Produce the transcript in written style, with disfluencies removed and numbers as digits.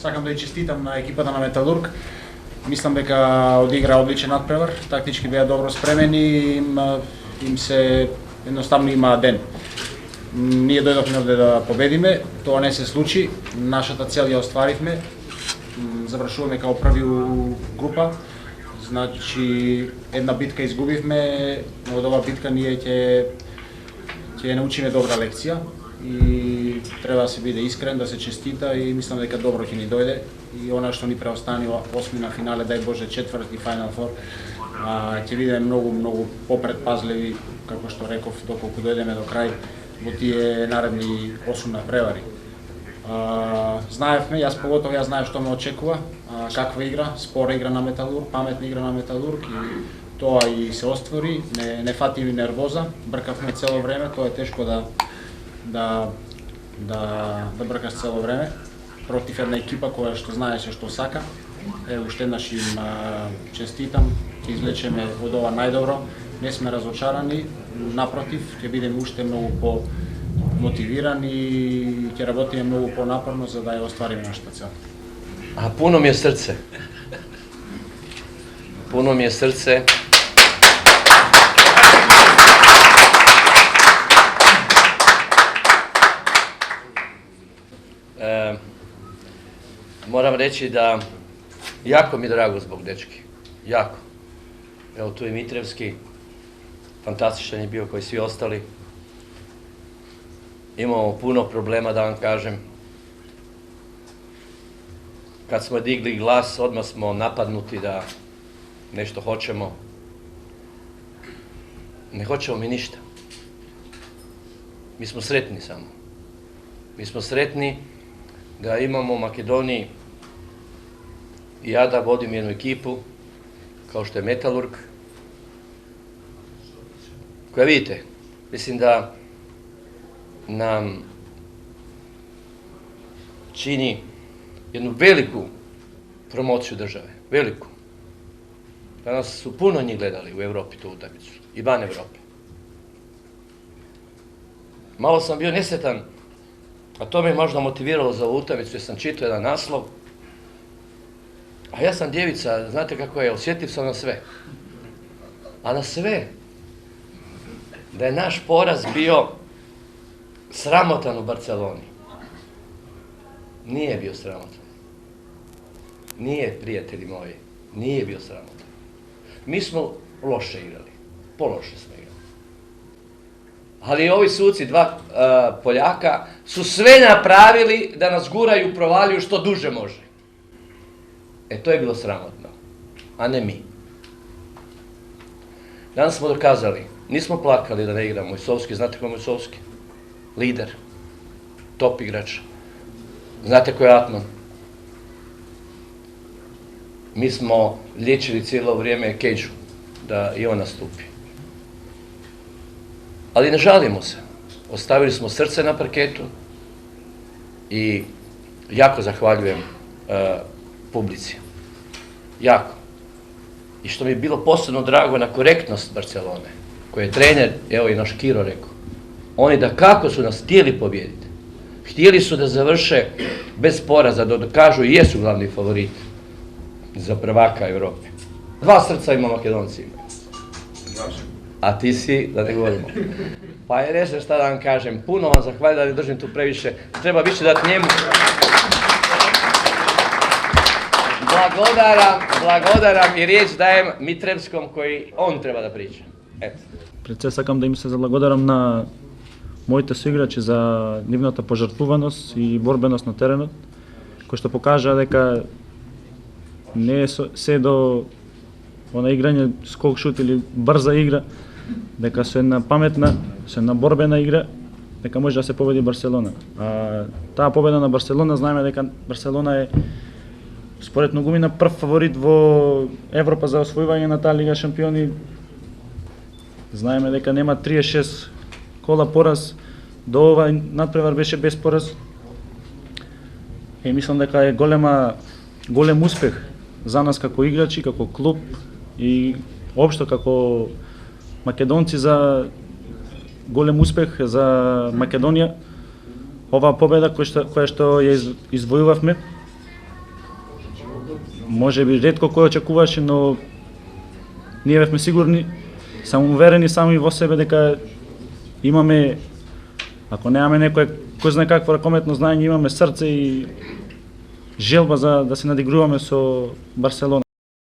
Сакам да ја честитам на екипата на Металург. Мислам дека одигра одличен надпревар, тактички беа добро спремени, им се едноставно имаа ден. Ние дојдовме овде да победиме, тоа не се случи, нашата цел ја остваривме, завршуваме као први у група, значи една битка изгубивме, но од оваа битка ние ќе научиме добра лекција и треба да се биде искрен, да се честита и мислам дека добро ќе ни дојде и она што ни преостанува осми на финале, дај Боже четврти Final Four, ќе бидеме многу попредпазливи, како што реков, доколку дојдеме до крај во тие наредни 8 надпревари. Знаевме, јас знаев што ме очекува, каква игра, спора игра на Металург, паметна игра на Металург и тоа и се оствори, не фати ми нервоза, бркавме цело време, тоа е тешко да бркаш цело време против една екипа која што знаеше што сака. Уште еднаш им честитам, ќе извлечеме од ова најдобро, не сме разочарани, напротив, ќе бидеме уште многу по-мотивирани и ќе работиме многу понапорно за да ја оствариме нашата цел. A puno mi je srce. Puno mi je srce. Moram reći da jako mi je drago zbog dečki. Jako. Evo tu je Mitrevski. Fantastičan je bio kao i svi ostali. Imamo puno problema, da vam kažem. Kad smo digli glas, odmah smo napadnuti da nešto hoćemo. Ne hoćemo mi ništa. Mi smo sretni samo. Mi smo sretni da imamo u Makedoniji i ja da vodim jednu ekipu, kao što je Metalurg, koja vidite, mislim da nam čini jednu veliku promociju države, veliku. Danas su puno njih gledali u Evropi tu utakmicu i van Evrope. Malo sam bio nesretan, a to me možda motiviralo za ovu utakmicu jer sam čitao jedan naslov. A ja sam djevica, znate kako je, osjetljiv sam na sve. A na sve, da je naš poraz bio sramotan u Barceloni. Nije bio sramotan. Nije, prijatelji moji, nije bio sramotan. Mi smo loše igrali, pološe smo igrali. Ali ovi suci, dva Poljaka, su sve napravili da nas guraju u provaliju što duže može. To je bilo sramotno, a ne mi. Danas smo dokazali, nismo plakali da ne igra Mojsovski, znate ko je Mojsovski? Lider, top igrač. Znate ko je Atman? Mi smo liječili cijelo vrijeme Keđu, da i on nastupi. Ali ne žalimo se, ostavili smo srce na parketu i jako zahvaljujem publici. Jako. I što mi je bilo posebno drago na korektnost Barcelone, koji je trener, evo i naš Kiro rekao, oni da kako su nas htjeli pobijediti. Htjeli su da završe bez poraza, da dokažu i jesu glavni favorit za prvaka Evrope. Dva srca ima Makedonci. A ti si, da ne govorimo. Pa je ne šta da vam kažem, puno vam zahvaljujem da ne držim tu previše, treba više dati njemu. Благодарам и реч даjem Mitrevskom koji on treba da priča. Пред се сакам да им се заблагодарам на моите соиграчи за нивната пожртвуваност и борбеност на теренот, кој што покажа дека не е се до она играње скок шут или брза игра, дека со една паметна, со една борбена игра, дека може да се победи Барселона. Таа победа на Барселона, знаеме дека Барселона е според многумина прв фаворит во Европа за освојување на таа Лига шампиони. Знаеме дека нема 36 кола пораз, до овај надпревар беше без пораз. И мислам дека е голем успех за нас како играчи, како клуб и општо како македонци, за голем успех за Македонија. Оваа победа која што ја извојувавме може би ретко кој очекуваше, но ние бевме сигурни, самоуверени сами во себе дека имаме, ако немаме некој кој знае какво ракометно знаење, имаме срце и желба за да се надигруваме со Барселона.